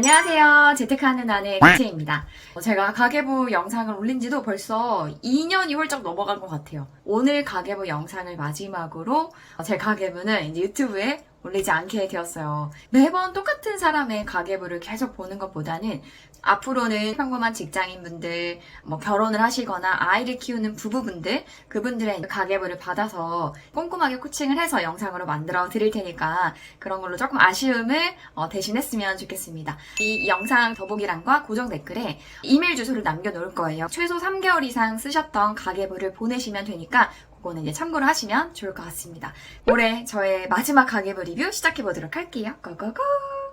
안녕하세요. 재테크하는 아내 김채입니다. 제가 가계부 영상을 올린 지도 벌써 2년이 훌쩍 넘어간 것 같아요. 오늘 가계부 영상을 마지막으로 제 가계부는 이제 유튜브에 올리지 않게 되었어요. 매번 똑같은 사람의 가계부를 계속 보는 것보다는 앞으로는 평범한 직장인분들, 결혼을 하시거나 아이를 키우는 부부분들, 그분들의 가계부를 받아서 꼼꼼하게 코칭을 해서 영상으로 만들어 드릴 테니까 그런 걸로 조금 아쉬움을 대신했으면 좋겠습니다. 이 영상 더보기란과 고정 댓글에 이메일 주소를 남겨놓을 거예요. 최소 3개월 이상 쓰셨던 가계부를 보내시면 되니까 그거는 이제 참고를 하시면 좋을 것 같습니다. 올해 저의 마지막 가계부 리뷰 시작해보도록 할게요. 고고고!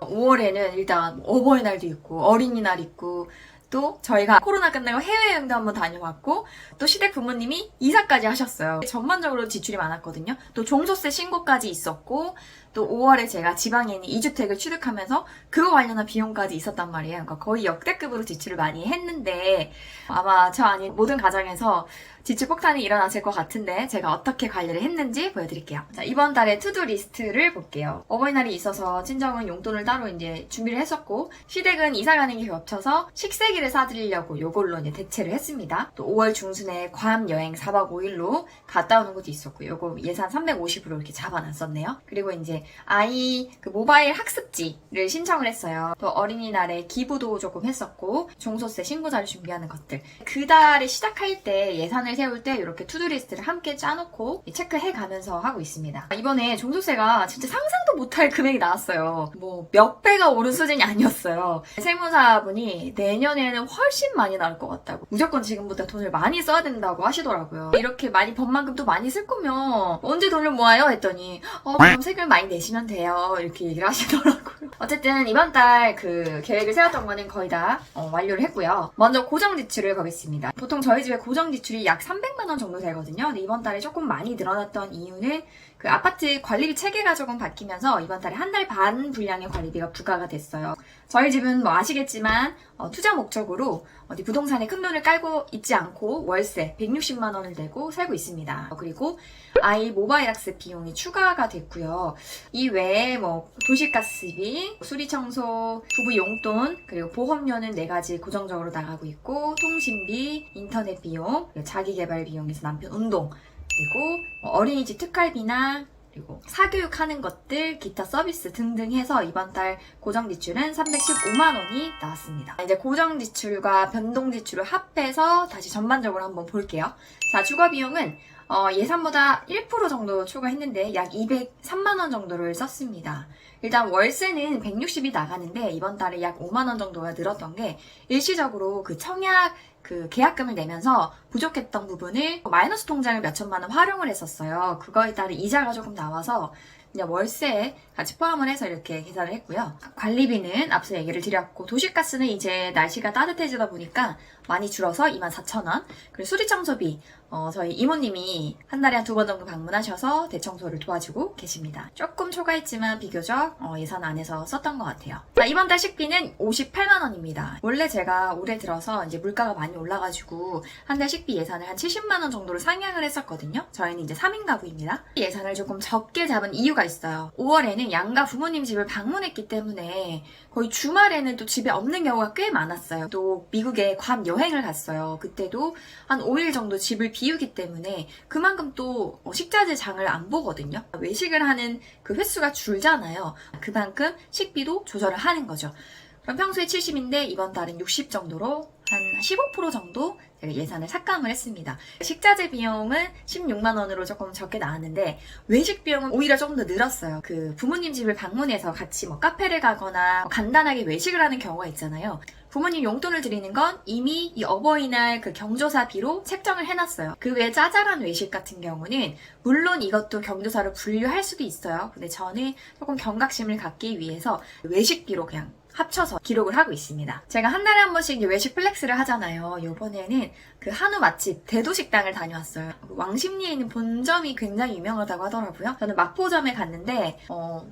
5월에는 일단 어버이날도 있고 어린이날 있고 또 저희가 코로나 끝나고 해외여행도 한번 다녀왔고 또 시댁 부모님이 이사까지 하셨어요. 전반적으로 지출이 많았거든요. 또 종소세 신고까지 있었고 또 5월에 제가 지방에 있는 2주택을 취득하면서 그거 관련한 비용까지 있었단 말이에요. 그러니까 거의 역대급으로 지출을 많이 했는데 아마 저 아닌 모든 가정에서 지출 폭탄이 일어났을 것 같은데 제가 어떻게 관리를 했는지 보여드릴게요. 자, 이번 달의 투두 리스트를 볼게요. 어버이날이 있어서 친정은 용돈을 따로 이제 준비를 했었고 시댁은 이사 가는 게 겹쳐서 식세기를 사드리려고 요걸로 이제 대체를 했습니다. 또 5월 중순에 괌 여행 4박 5일로 갔다 오는 것도 있었고 요거 예산 350으로 이렇게 잡아놨었네요. 그리고 이제 아이 그 모바일 학습지를 신청을 했어요. 또 어린이날에 기부도 조금 했었고 종소세 신고자료 준비하는 것들. 그 달에 시작할 때 예산을 세울 때 이렇게 투두리스트를 함께 짜놓고 체크해 가면서 하고 있습니다. 이번에 종소세가 진짜 상상도 못할 금액이 나왔어요. 몇 배가 오른 수준이 아니었어요. 세무사분이 내년에는 훨씬 많이 나올 것 같다고. 무조건 지금보다 돈을 많이 써야 된다고 하시더라고요. 이렇게 많이 번 만큼 또 많이 쓸 거면 언제 돈을 모아요? 했더니 그럼 세금을 많이 내시면 돼요. 이렇게 얘기를 하시더라고요. 어쨌든 이번 달 그 계획을 세웠던 거는 거의 다 완료를 했고요. 먼저 고정 지출을 가겠습니다. 보통 저희 집에 고정 지출이 약 300만 원 정도 되거든요. 근데 이번 달에 조금 많이 늘어났던 이유는 그 아파트 관리비 체계가 조금 바뀌면서 이번 달에 한 달 반 분량의 관리비가 부과가 됐어요. 저희 집은 아시겠지만 투자 목적으로 어디 부동산에 큰 돈을 깔고 있지 않고 월세 160만 원을 내고 살고 있습니다. 그리고 아이 모바일 학습 비용이 추가가 됐고요. 이 외에 도시가스비, 수리청소, 부부 용돈, 그리고 보험료는 4가지 고정적으로 나가고 있고 통신비, 인터넷 비용, 자기개발 비용에서 남편 운동, 그리고 어린이집 특활비나 그리고 사교육하는 것들, 기타 서비스 등등 해서 이번 달 고정 지출은 315만 원이 나왔습니다. 이제 고정 지출과 변동 지출을 합해서 다시 전반적으로 한번 볼게요. 자, 주거 비용은 예산보다 1% 정도 초과했는데 약 203만 원 정도를 썼습니다. 일단 월세는 160이 나가는데 이번 달에 약 5만 원 정도가 늘었던 게 일시적으로 그 청약 그 계약금을 내면서 부족했던 부분을 마이너스 통장을 몇 천만 원 활용을 했었어요. 그거에 따른 이자가 조금 나와서 그냥 월세에 같이 포함을 해서 이렇게 계산을 했고요. 관리비는 앞서 얘기를 드렸고 도시가스는 이제 날씨가 따뜻해지다 보니까 많이 줄어서 24,000원. 그리고 수리청소비 저희 이모님이 한 달에 한 2번 정도 방문하셔서 대청소를 도와주고 계십니다. 조금 초과했지만 비교적 예산 안에서 썼던 것 같아요. 자, 이번 달 식비는 58만 원입니다. 원래 제가 올해 들어서 이제 물가가 많이 올라가지고 한 달 식비 예산을 한 70만 원 정도로 상향을 했었거든요. 저희는 이제 3인 가구입니다. 예산을 조금 적게 잡은 이유가 있어요. 5월에는 양가 부모님 집을 방문했기 때문에 거의 주말에는 또 집에 없는 경우가 꽤 많았어요. 또 미국에 괌 여행을 갔어요. 그때도 한 5일 정도 집을 비우기 때문에 그만큼 또 식자재 장을 안 보거든요. 외식을 하는 그 횟수가 줄잖아요. 그만큼 식비도 조절을 하는 거죠. 그럼 평소에 70인데 이번 달은 60 정도로 한 15% 정도 제가 예산을 삭감을 했습니다. 식자재 비용은 16만 원으로 조금 적게 나왔는데 외식 비용은 오히려 조금 더 늘었어요. 그 부모님 집을 방문해서 같이 카페를 가거나 간단하게 외식을 하는 경우가 있잖아요. 부모님 용돈을 드리는 건 이미 이 어버이날 그 경조사비로 책정을 해놨어요. 그 외에 짜잘한 외식 같은 경우는 물론 이것도 경조사로 분류할 수도 있어요. 근데 저는 조금 경각심을 갖기 위해서 외식비로 그냥 합쳐서 기록을 하고 있습니다. 제가 한 달에 한 번씩 외식 플렉스를 하잖아요. 이번에는 그 한우 맛집 대도식당을 다녀왔어요. 왕십리에 있는 본점이 굉장히 유명하다고 하더라고요. 저는 마포점에 갔는데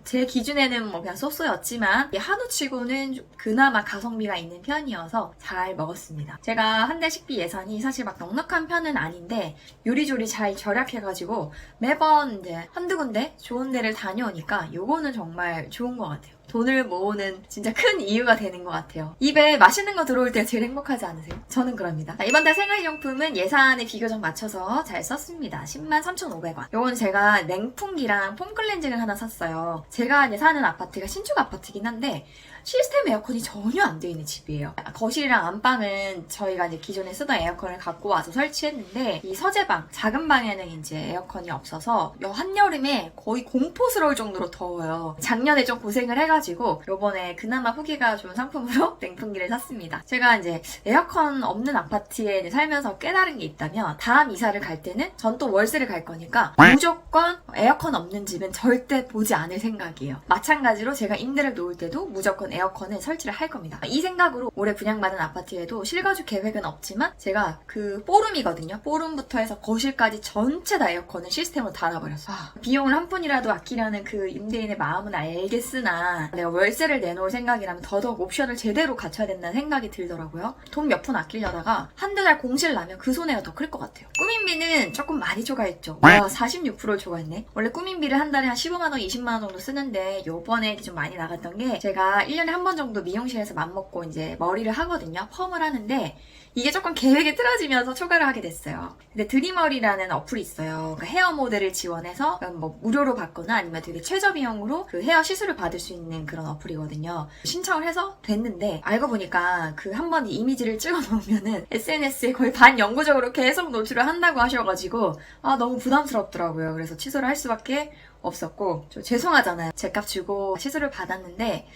제 기준에는 그냥 소스였지만 한우치고는 그나마 가성비가 있는 편이어서 잘 먹었습니다. 제가 한 달 식비 예산이 사실 넉넉한 편은 아닌데 요리조리 잘 절약해가지고 매번 이제 한두 군데 좋은 데를 다녀오니까 요거는 정말 좋은 것 같아요. 돈을 모으는 진짜 큰 이유가 되는 것 같아요. 입에 맛있는 거 들어올 때가 제일 행복하지 않으세요? 저는 그럽니다. 자, 이번 달 생활용품은 예산에 비교적 맞춰서 잘 썼습니다. 103,500원. 요건 제가 냉풍기랑 폼클렌징을 하나 샀어요. 제가 이제 사는 아파트가 신축 아파트긴 한데 시스템 에어컨이 전혀 안 돼 있는 집이에요. 거실이랑 안방은 저희가 이제 기존에 쓰던 에어컨을 갖고 와서 설치했는데 이 서재방, 작은 방에는 이제 에어컨이 없어서 한여름에 거의 공포스러울 정도로 더워요. 작년에 좀 고생을 해가지고 요번에 그나마 후기가 좋은 상품으로 냉풍기를 샀습니다. 제가 이제 에어컨 없는 아파트에 이제 살면서 깨달은 게 있다면 다음 이사를 갈 때는 전 또 월세를 갈 거니까 무조건 에어컨 없는 집은 절대 보지 않을 생각이에요. 마찬가지로 제가 임대를 놓을 때도 무조건 에어컨을 설치를 할 겁니다. 이 생각으로 올해 분양받은 아파트에도 실거주 계획은 없지만 제가 그 포룸이거든요. 포룸부터 해서 거실까지 전체 다 에어컨을 시스템으로 달아버렸어요. 비용을 한 푼이라도 아끼려는 그 임대인의 마음은 알겠으나 내가 월세를 내놓을 생각이라면 더더욱 옵션을 제대로 갖춰야 된다는 생각이 들더라고요. 돈 몇 푼 아끼려다가 한두 달 공실 나면 그 손해가 더 클 것 같아요. 꾸민비는 조금 많이 초과했죠. 와, 46%를 초과했네. 원래 꾸민비를 한 달에 한 15만원, 20만원 정도 쓰는데 요번에 좀 많이 나갔던 게 제가 1년에 한 번 정도 미용실에서 맘먹고 이제 머리를 하거든요. 펌을 하는데 이게 조금 계획이 틀어지면서 초과를 하게 됐어요. 근데 드리머리라는 어플이 있어요. 그러니까 헤어 모델을 지원해서 뭐 무료로 받거나 아니면 되게 최저 비용으로 그 헤어 시술을 받을 수 있는 그런 어플이거든요. 신청을 해서 됐는데 알고 보니까 그 한 번 이미지를 찍어 놓으면은 SNS에 거의 반영구적으로 계속 노출을 한다고 하셔가지고 너무 부담스럽더라고요. 그래서 취소를 할 수밖에 없었고 좀 죄송하잖아요. 제값 주고 시술을 받았는데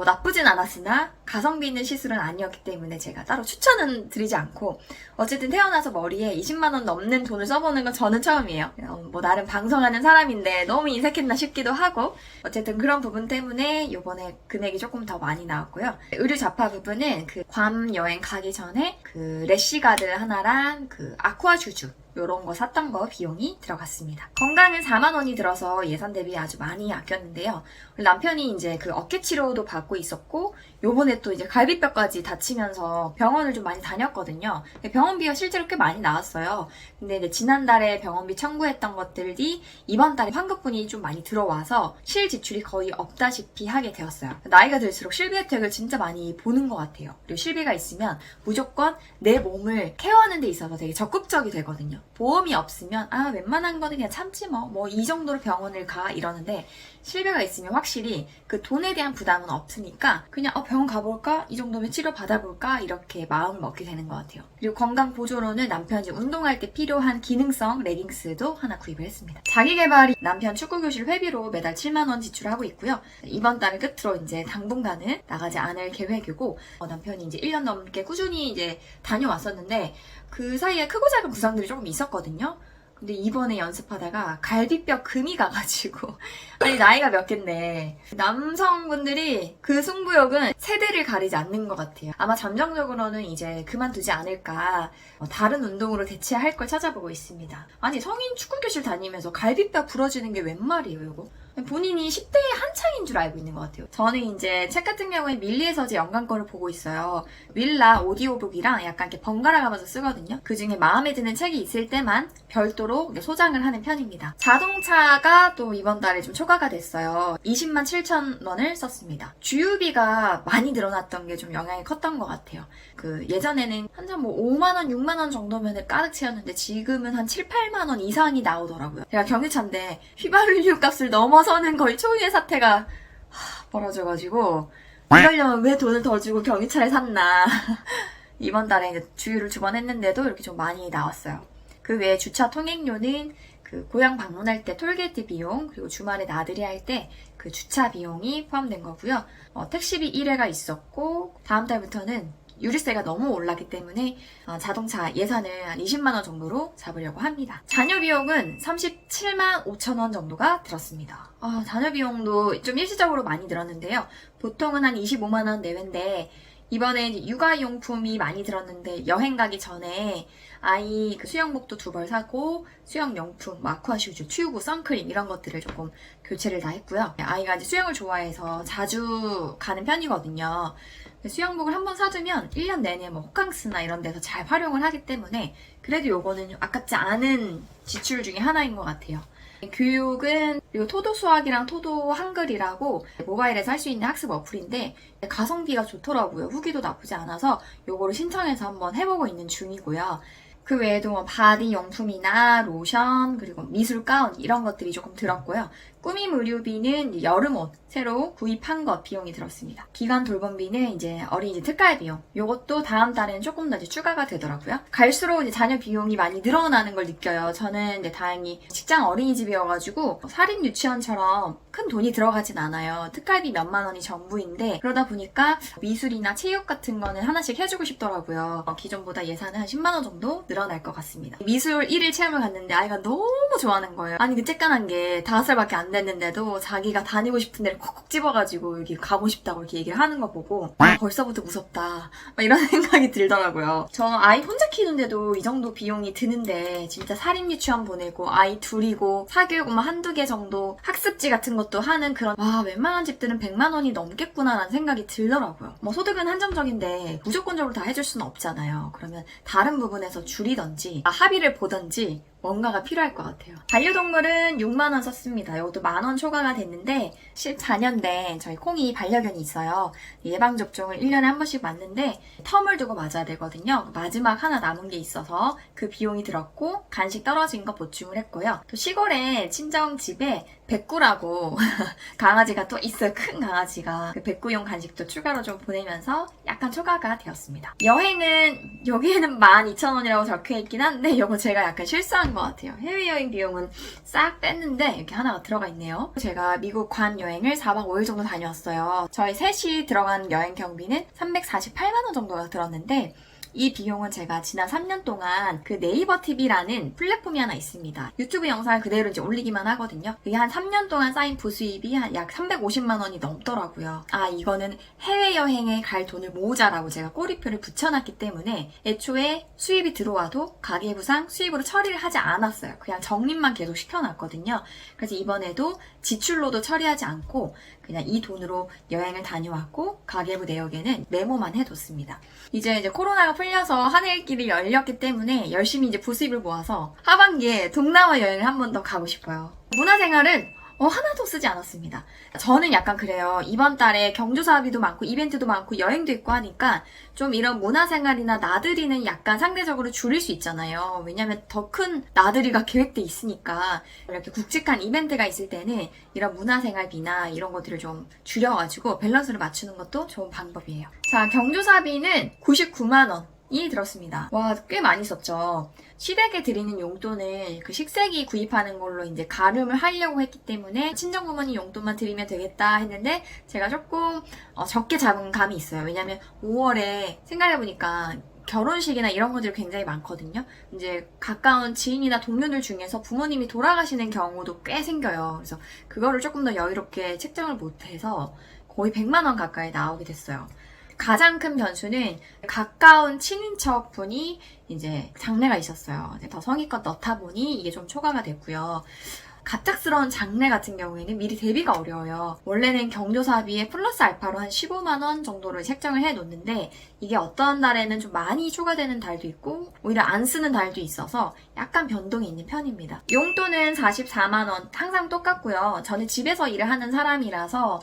나쁘진 않았으나 가성비 있는 시술은 아니었기 때문에 제가 따로 추천은 드리지 않고 어쨌든 태어나서 머리에 20만원 넘는 돈을 써보는 건 저는 처음이에요. 뭐 나름 방송하는 사람인데 너무 인색했나 싶기도 하고 어쨌든 그런 부분 때문에 이번에 금액이 조금 더 많이 나왔고요. 의류 잡화 부분은 그 괌 여행 가기 전에 그 래쉬가드 하나랑 그 아쿠아 슈즈 요런 거 샀던 거 비용이 들어갔습니다. 건강은 4만 원이 들어서 예산 대비 아주 많이 아꼈는데요. 남편이 이제 그 어깨 치료도 받고 있었고 요번에 또 이제 갈비뼈까지 다치면서 병원을 좀 많이 다녔거든요. 병원비가 실제로 꽤 많이 나왔어요. 근데 이제 지난달에 병원비 청구했던 것들이 이번 달에 환급분이 좀 많이 들어와서 실 지출이 거의 없다시피 하게 되었어요. 나이가 들수록 실비 혜택을 진짜 많이 보는 것 같아요. 그리고 실비가 있으면 무조건 내 몸을 케어하는 데 있어서 되게 적극적이 되거든요. 보험이 없으면 웬만한 거는 그냥 참지 뭐 이 정도로 병원을 가 이러는데 실비가 있으면 확실히 그 돈에 대한 부담은 없으니까 그냥 병원 가볼까? 이 정도면 치료 받아볼까? 이렇게 마음을 먹게 되는 것 같아요. 그리고 건강 보조로는 남편이 운동할 때 필요한 기능성 레깅스도 하나 구입을 했습니다. 자기계발이 남편 축구교실 회비로 매달 7만 원 지출하고 있고요. 이번 달을 끝으로 이제 당분간은 나가지 않을 계획이고 남편이 이제 1년 넘게 꾸준히 이제 다녀왔었는데 그 사이에 크고 작은 부상들이 조금 있었거든요. 근데 이번에 연습하다가 갈비뼈 금이 가가지고 아니 나이가 몇 갠데 남성분들이 그 승부욕은 세대를 가리지 않는 것 같아요. 아마 잠정적으로는 이제 그만두지 않을까 다른 운동으로 대체할 걸 찾아보고 있습니다. 아니 성인 축구교실 다니면서 갈비뼈 부러지는 게 웬 말이에요 이거? 본인이 10대의 한창인 줄 알고 있는 것 같아요. 저는 이제 책 같은 경우에 밀리의 서재 연간 거를 보고 있어요. 윌라 오디오북이랑 약간 이렇게 번갈아 가면서 쓰거든요. 그 중에 마음에 드는 책이 있을 때만 별도로 소장을 하는 편입니다. 자동차가 또 이번 달에 좀 초과가 됐어요. 20만 7천 원을 썼습니다. 주유비가 많이 늘어났던 게 좀 영향이 컸던 것 같아요. 그 예전에는 한참 뭐 5만 원, 6만 원 정도면 가득 채웠는데 지금은 한 7, 8만 원 이상이 나오더라고요. 제가 경유차인데 휘발유 값을 넘어서는 거의 초유의 사태가 벌어져가지고 이러려면 왜 돈을 더 주고 경유차를 샀나. 이번 달에 주유를 2번 했는데도 이렇게 좀 많이 나왔어요. 그 외에 주차 통행료는 그 고향 방문할 때 톨게이트 비용, 그리고 주말에 나들이 할 때 그 주차 비용이 포함된 거고요. 택시비 1회가 있었고 다음 달부터는 유류세가 너무 올랐기 때문에 자동차 예산을 한 20만 원 정도로 잡으려고 합니다. 자녀 비용은 37만 5천 원 정도가 들었습니다. 자녀 비용도 좀 일시적으로 많이 들었는데요. 보통은 한 25만 원 내외인데 이번에 이제 육아용품이 많이 들었는데 여행 가기 전에 아이 그 수영복도 2벌 사고 수영용품, 아쿠아 슈즈, 튜브, 선크림 이런 것들을 조금 교체를 다 했고요. 아이가 이제 수영을 좋아해서 자주 가는 편이거든요. 수영복을 한번 사두면 1년 내내 뭐 호캉스나 이런 데서 잘 활용을 하기 때문에 그래도 요거는 아깝지 않은 지출 중에 하나인 것 같아요. 교육은 그리고 토도 수학이랑 토도 한글이라고 모바일에서 할 수 있는 학습 어플인데 가성비가 좋더라고요. 후기도 나쁘지 않아서 요거를 신청해서 한번 해보고 있는 중이고요. 그 외에도 뭐 바디 용품이나 로션 그리고 미술 가운 이런 것들이 조금 들었고요. 꾸밈 의료비는 여름옷 새로 구입한 것 비용이 들었습니다. 기관 돌봄비는 이제 어린이집 특갈 비용. 요것도 다음 달에는 조금 더 이제 추가가 되더라고요. 갈수록 이제 자녀 비용이 많이 늘어나는 걸 느껴요. 저는 이제 다행히 직장 어린이집이어가지고 사립 유치원처럼 큰 돈이 들어가진 않아요. 특갈비 몇만 원이 전부인데 그러다 보니까 미술이나 체육 같은 거는 하나씩 해주고 싶더라고요. 기존보다 예산은 한 10만 원 정도 늘어날 것 같습니다. 미술 1일 체험을 갔는데 아이가 너무 좋아하는 거예요. 아니 그 쬐깐한 게 5살밖에 안 됐는데도 자기가 다니고 싶은 데를 콕콕 집어가지고 여기 가고 싶다고 이렇게 얘기를 하는 거 보고 벌써부터 무섭다 막 이런 생각이 들더라고요. 저 아이 혼자 키우는데도 이 정도 비용이 드는데 진짜 사립 유치원 보내고 아이 둘이고 사교육만 한두 개 정도 학습지 같은 것도 하는 그런 웬만한 집들은 100만 원이 넘겠구나 라는 생각이 들더라고요. 뭐 소득은 한정적인데 무조건적으로 다 해줄 수는 없잖아요. 그러면 다른 부분에서 줄이던지 합의를 보던지 뭔가가 필요할 것 같아요. 반려동물은 6만 원 썼습니다. 이것도 10,000원 초과가 됐는데 14년 된 저희 콩이 반려견이 있어요. 예방접종을 1년에 한 번씩 맞는데 텀을 두고 맞아야 되거든요. 마지막 하나 남은 게 있어서 그 비용이 들었고 간식 떨어진 거 보충을 했고요. 또 시골에 친정집에 백구라고 강아지가 또 있어요. 큰 강아지가. 그 백구용 간식도 추가로 좀 보내면서 약간 초과가 되었습니다. 여행은 여기에는 12,000원이라고 적혀있긴 한데 이거 제가 약간 실수한 것 같아요. 해외여행 비용은 싹 뺐는데 이렇게 하나가 들어가 있네요. 제가 미국 관 여행을 4박 5일 정도 다녀왔어요. 저희 셋이 들어간 여행 경비는 348만 원 정도가 들었는데 이 비용은 제가 지난 3년 동안 그 네이버 TV라는 플랫폼이 하나 있습니다. 유튜브 영상을 그대로 이제 올리기만 하거든요. 그게 한 3년 동안 쌓인 부수입이 약 350만 원이 넘더라고요. 이거는 해외여행에 갈 돈을 모으자라고 제가 꼬리표를 붙여놨기 때문에 애초에 수입이 들어와도 가계부상 수입으로 처리를 하지 않았어요. 그냥 적립만 계속 시켜놨거든요. 그래서 이번에도 지출로도 처리하지 않고 그냥 이 돈으로 여행을 다녀왔고 가계부 내역에는 메모만 해뒀습니다. 이제 코로나가 풀려서 하늘길이 열렸기 때문에 열심히 이제 부수입을 모아서 하반기에 동남아 여행을 한 번 더 가고 싶어요. 문화생활은 하나도 쓰지 않았습니다. 저는 약간 그래요. 이번 달에 경조사비도 많고 이벤트도 많고 여행도 있고 하니까 좀 이런 문화생활이나 나들이는 약간 상대적으로 줄일 수 있잖아요. 왜냐면 더 큰 나들이가 계획돼 있으니까 이렇게 굵직한 이벤트가 있을 때는 이런 문화생활비나 이런 것들을 좀 줄여가지고 밸런스를 맞추는 것도 좋은 방법이에요. 자, 경조사비는 99만 원. 이 들었습니다. 와, 꽤 많이 썼죠. 시댁에 드리는 용돈을 그 식세기 구입하는 걸로 이제 가름을 하려고 했기 때문에 친정부모님 용돈만 드리면 되겠다 했는데 제가 조금 적게 잡은 감이 있어요. 왜냐면 5월에 생각해보니까 결혼식이나 이런 것들이 굉장히 많거든요. 이제 가까운 지인이나 동료들 중에서 부모님이 돌아가시는 경우도 꽤 생겨요. 그래서 그거를 조금 더 여유롭게 책정을 못해서 거의 100만 원 가까이 나오게 됐어요. 가장 큰 변수는 가까운 친인척 분이 이제 장례가 있었어요. 더 성의껏 넣다 보니 이게 좀 초과가 됐고요. 갑작스러운 장례 같은 경우에는 미리 대비가 어려워요. 원래는 경조사비에 플러스 알파로 한 15만 원 정도를 책정을 해 놓는데 이게 어떤 달에는 좀 많이 초과되는 달도 있고 오히려 안 쓰는 달도 있어서 약간 변동이 있는 편입니다. 용돈은 44만 원 항상 똑같고요. 저는 집에서 일을 하는 사람이라서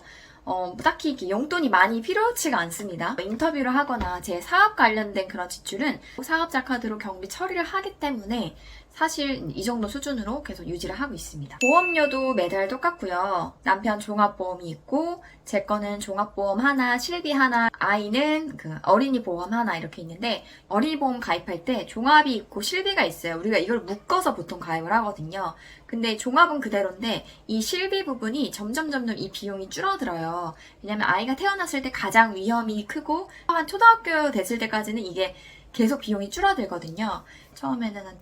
딱히 용돈이 많이 필요치가 않습니다. 인터뷰를 하거나 제 사업 관련된 그런 지출은 사업자 카드로 경비 처리를 하기 때문에 사실 이 정도 수준으로 계속 유지를 하고 있습니다. 보험료도 매달 똑같고요. 남편 종합보험이 있고 제 거는 종합보험 하나, 실비 하나, 아이는 그 어린이 보험 하나 이렇게 있는데 어린이 보험 가입할 때 종합이 있고 실비가 있어요. 우리가 이걸 묶어서 보통 가입을 하거든요. 근데 종합은 그대로인데 이 실비 부분이 점점 이 비용이 줄어들어요. 왜냐면 아이가 태어났을 때 가장 위험이 크고 한 초등학교 됐을 때까지는 이게 계속 비용이 줄어들거든요. 처음에는 한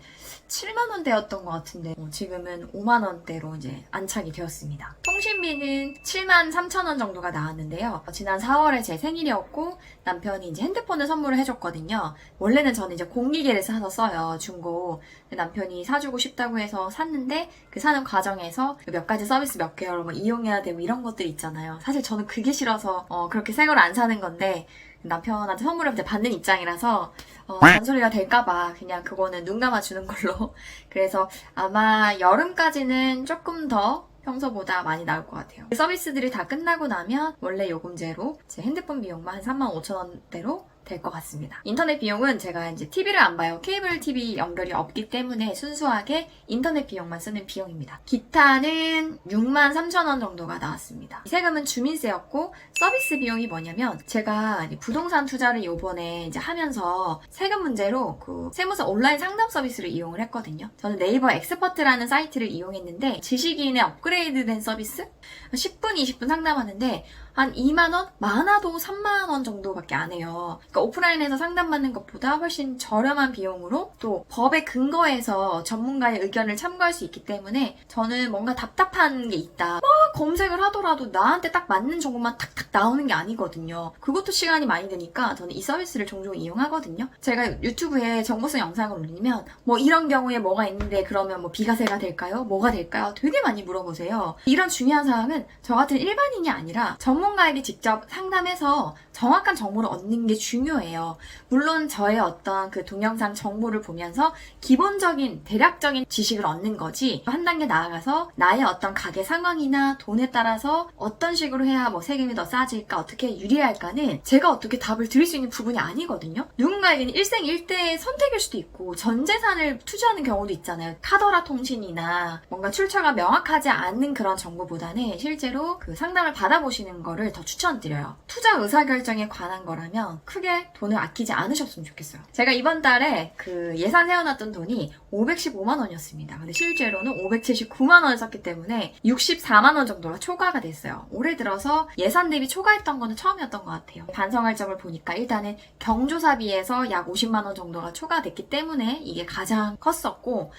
7만 원대였던 것 같은데 지금은 5만 원대로 이제 안착이 되었습니다. 통신비는 7만 3천 원 정도가 나왔는데요. 지난 4월에 제 생일이었고 남편이 이제 핸드폰을 선물을 해줬거든요. 원래는 저는 이제 공기계를 사서 써요, 중고. 남편이 사주고 싶다고 해서 샀는데 그 사는 과정에서 몇 가지 서비스 몇 개월 이용해야 되고 이런 것들 있잖아요. 사실 저는 그게 싫어서 그렇게 새 걸 안 사는 건데 남편한테 선물을 이제 받는 입장이라서 잔소리가 될까봐 그냥 그거는 눈 감아주는 걸로. 그래서 아마 여름까지는 조금 더 평소보다 많이 나올 것 같아요. 서비스들이 다 끝나고 나면 원래 요금제로 제 핸드폰 비용만 한 35,000원대로 될 것 같습니다. 인터넷 비용은 제가 이제 TV를 안 봐요. 케이블 TV 연결이 없기 때문에 순수하게 인터넷 비용만 쓰는 비용입니다. 기타는 63,000원 정도가 나왔습니다. 세금은 주민세였고 서비스 비용이 뭐냐면 제가 부동산 투자를 요번에 이제 하면서 세금 문제로 그 세무서 온라인 상담 서비스를 이용을 했거든요. 저는 네이버 엑스퍼트라는 사이트를 이용했는데 지식인의 업그레이드된 서비스? 10분, 20분 상담하는데 한 2만원? 많아도 3만원 정도밖에 안 해요. 그러니까 오프라인에서 상담받는 것보다 훨씬 저렴한 비용으로 또 법에 근거해서 전문가의 의견을 참고할 수 있기 때문에 저는 뭔가 답답한 게 있다. 막 검색을 하더라도 나한테 딱 맞는 정보만 탁탁 나오는 게 아니거든요. 그것도 시간이 많이 드니까 저는 이 서비스를 종종 이용하거든요. 제가 유튜브에 정보성 영상을 올리면 뭐 이런 경우에 뭐가 있는데 그러면 뭐 비과세가 될까요? 뭐가 될까요? 되게 많이 물어보세요. 이런 중요한 사항은 저 같은 일반인이 아니라 전문가에게 직접 상담해서 정확한 정보를 얻는 게 중요해요. 물론 저의 어떤 그 동영상 정보를 보면서 기본적인 대략적인 지식을 얻는 거지 한 단계 나아가서 나의 어떤 가게 상황이나 돈에 따라서 어떤 식으로 해야 뭐 세금이 더 싸질까 어떻게 유리할까는 제가 어떻게 답을 드릴 수 있는 부분이 아니거든요. 누군가에게는 일생일대의 선택일 수도 있고 전 재산을 투자하는 경우도 있잖아요. 카더라 통신이나 뭔가 출처가 명확하지 않은 그런 정보보다는 실제로 그 상담을 받아보시는 거를 더 추천드려요. 투자 의사결정에 관한 거라면 크게 돈을 아끼지 않으셨으면 좋겠어요. 제가 이번 달에 그 예산 세워놨던 돈이 515만 원이었습니다. 근데 실제로는 579만 원을 썼기 때문에 64만 원 정도가 초과가 됐어요. 올해 들어서 예산 대비 초과했던 거는 처음이었던 것 같아요. 반성할 점을 보니까 일단은 경조사비에서 약 50만 원 정도가 초과됐기 때문에 이게 가장 컸었고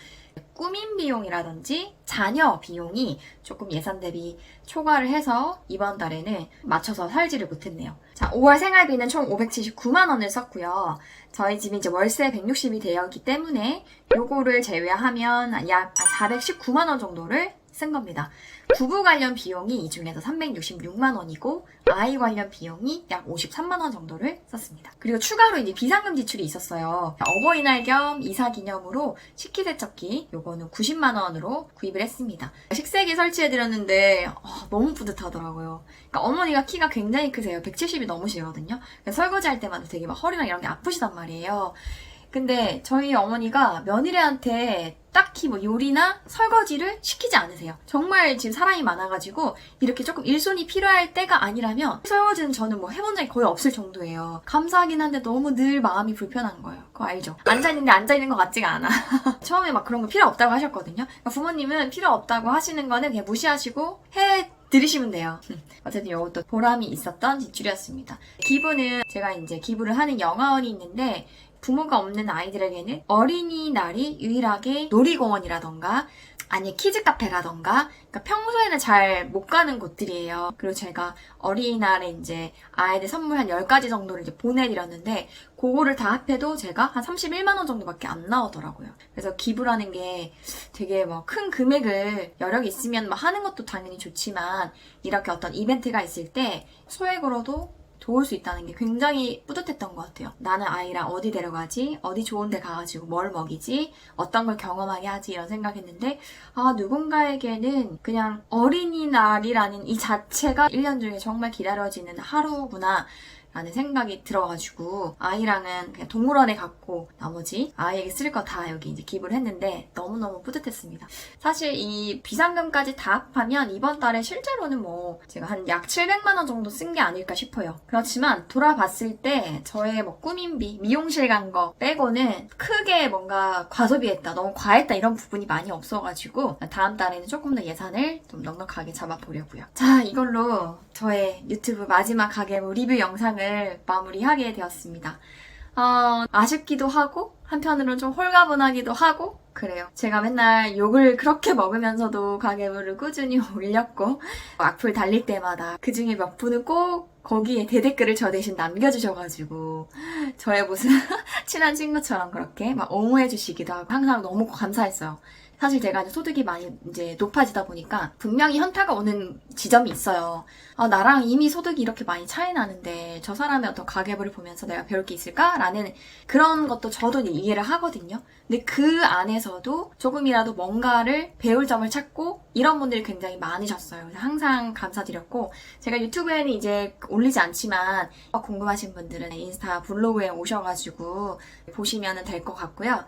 꾸민 비용이라든지 자녀 비용이 조금 예산 대비 초과를 해서 이번 달에는 맞춰서 살지를 못했네요. 자, 5월 생활비는 총 579만 원을 썼고요. 저희 집이 이제 월세 160이 되어 있기 때문에 요거를 제외하면 약 419만 원 정도를 쓴 겁니다. 부부 관련 비용이 이 중에서 366만 원이고 아이 관련 비용이 약 53만 원 정도를 썼습니다. 그리고 추가로 이제 비상금 지출이 있었어요. 어버이날 겸 이사 기념으로 식기세척기 요거는 90만 원으로 구입을 했습니다. 식세기 설치해드렸는데 너무 뿌듯하더라고요. 그러니까 어머니가 키가 굉장히 크세요. 170이 넘으시거든요. 설거지할 때마다 되게 막 허리랑 이런 게 아프시단 말이에요. 근데 저희 어머니가 며느리한테 딱히 뭐 요리나 설거지를 시키지 않으세요. 정말 지금 사람이 많아가지고 이렇게 조금 일손이 필요할 때가 아니라면 설거지는 저는 뭐 해본 적이 거의 없을 정도예요. 감사하긴 한데 너무 늘 마음이 불편한 거예요. 그거 알죠? 앉아있는데 앉아있는 것 같지가 않아. 처음에 막 그런 거 필요 없다고 하셨거든요. 그러니까 부모님은 필요 없다고 하시는 거는 그냥 무시하시고 들으시면 돼요. 어쨌든 이것도 보람이 있었던 지출이었습니다. 기부는 제가 이제 기부를 하는 영화원이 있는데 부모가 없는 아이들에게는 어린이날이 유일하게 놀이공원이라던가 아니 키즈 카페라던가 그러니까 평소에는 잘 못 가는 곳들이에요. 그리고 제가 어린이날에 이제 아이들 선물 한 10가지 정도를 이제 보내드렸는데 그거를 다 합해도 제가 한 31만 원 정도밖에 안 나오더라고요. 그래서 기부라는 게 되게 뭐 큰 금액을 여력이 있으면 막 하는 것도 당연히 좋지만 이렇게 어떤 이벤트가 있을 때 소액으로도 도울 수 있다는 게 굉장히 뿌듯했던 것 같아요. 나는 아이랑 어디 데려가지? 어디 좋은 데 가가지고 뭘 먹이지? 어떤 걸 경험하게 하지? 이런 생각했는데 누군가에게는 그냥 어린이날이라는 이 자체가 1년 중에 정말 기다려지는 하루구나 라는 생각이 들어가지고 아이랑은 그냥 동물원에 갔고 나머지 아이에게 쓸 거 다 여기 이제 기부를 했는데 너무너무 뿌듯했습니다. 사실 이 비상금까지 다 합하면 이번 달에 실제로는 뭐 제가 한 약 700만 원 정도 쓴 게 아닐까 싶어요. 그렇지만 돌아봤을 때 저의 뭐 꾸민비, 미용실 간 거 빼고는 크게 뭔가 과소비했다, 너무 과했다 이런 부분이 많이 없어가지고 다음 달에는 조금 더 예산을 좀 넉넉하게 잡아보려고요. 자, 이걸로 저의 유튜브 마지막 가게부 리뷰 영상을 마무리하게 되었습니다. 아쉽기도 하고 한편으로는 좀 홀가분하기도 하고 그래요. 제가 맨날 욕을 그렇게 먹으면서도 가계부를 꾸준히 올렸고 악플 달릴 때마다 그중에 몇 분은 꼭 거기에 대댓글을 저 대신 남겨주셔가지고 저의 무슨 친한 친구처럼 그렇게 막 옹호해 주시기도 하고 항상 너무 감사했어요. 사실 제가 이제 소득이 많이 이제 높아지다 보니까 분명히 현타가 오는 지점이 있어요. 나랑 이미 소득이 이렇게 많이 차이 나는데 저 사람의 어떤 가계부를 보면서 내가 배울 게 있을까라는 그런 것도 저도 이제 이해를 하거든요. 근데 그 안에서도 조금이라도 뭔가를 배울 점을 찾고 이런 분들이 굉장히 많으셨어요. 그래서 항상 감사드렸고, 제가 유튜브에는 이제 올리지 않지만 궁금하신 분들은 인스타 블로그에 오셔가지고 보시면 될 것 같고요.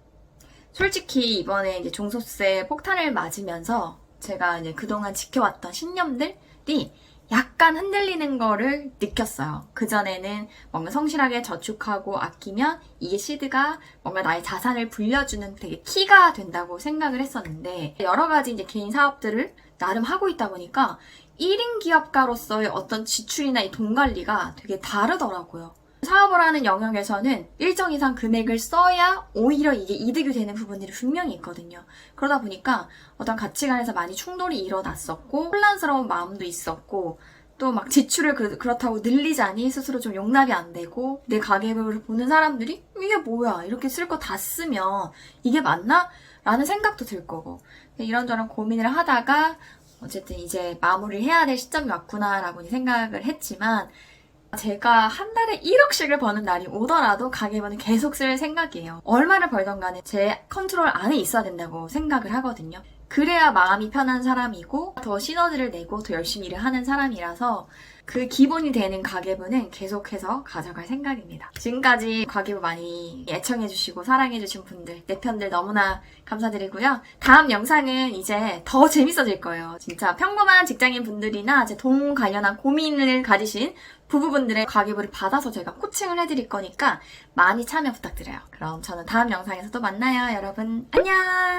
솔직히 이번에 이제 종소세 폭탄을 맞으면서 제가 이제 그동안 지켜왔던 신념들이 약간 흔들리는 거를 느꼈어요. 그전에는 뭔가 성실하게 저축하고 아끼면 이게 시드가 뭔가 나의 자산을 불려주는 되게 키가 된다고 생각을 했었는데, 여러 가지 이제 개인 사업들을 나름 하고 있다 보니까 1인 기업가로서의 어떤 지출이나 이 돈 관리가 되게 다르더라고요. 사업을 하는 영역에서는 일정 이상 금액을 써야 오히려 이게 이득이 되는 부분들이 분명히 있거든요. 그러다 보니까 어떤 가치관에서 많이 충돌이 일어났었고, 혼란스러운 마음도 있었고, 또 막 지출을 그렇다고 늘리자니 스스로 좀 용납이 안 되고, 내 가계부를 보는 사람들이 이게 뭐야, 이렇게 쓸 거 다 쓰면 이게 맞나? 라는 생각도 들 거고, 이런저런 고민을 하다가 어쨌든 이제 마무리를 해야 될 시점이 왔구나 라고 생각을 했지만, 제가 한 달에 1억씩을 버는 날이 오더라도 가계부는 계속 쓸 생각이에요. 얼마를 벌던 간에 제 컨트롤 안에 있어야 된다고 생각을 하거든요. 그래야 마음이 편한 사람이고 더 시너지를 내고 더 열심히 일을 하는 사람이라서 그 기본이 되는 가계부는 계속해서 가져갈 생각입니다. 지금까지 가계부 많이 애청해주시고 사랑해주신 분들, 내 편들 너무나 감사드리고요. 다음 영상은 이제 더 재밌어질 거예요. 진짜 평범한 직장인 분들이나 제 돈 관련한 고민을 가지신 부부분들의 가계부를 받아서 제가 코칭을 해드릴 거니까 많이 참여 부탁드려요. 그럼 저는 다음 영상에서 또 만나요. 여러분 안녕!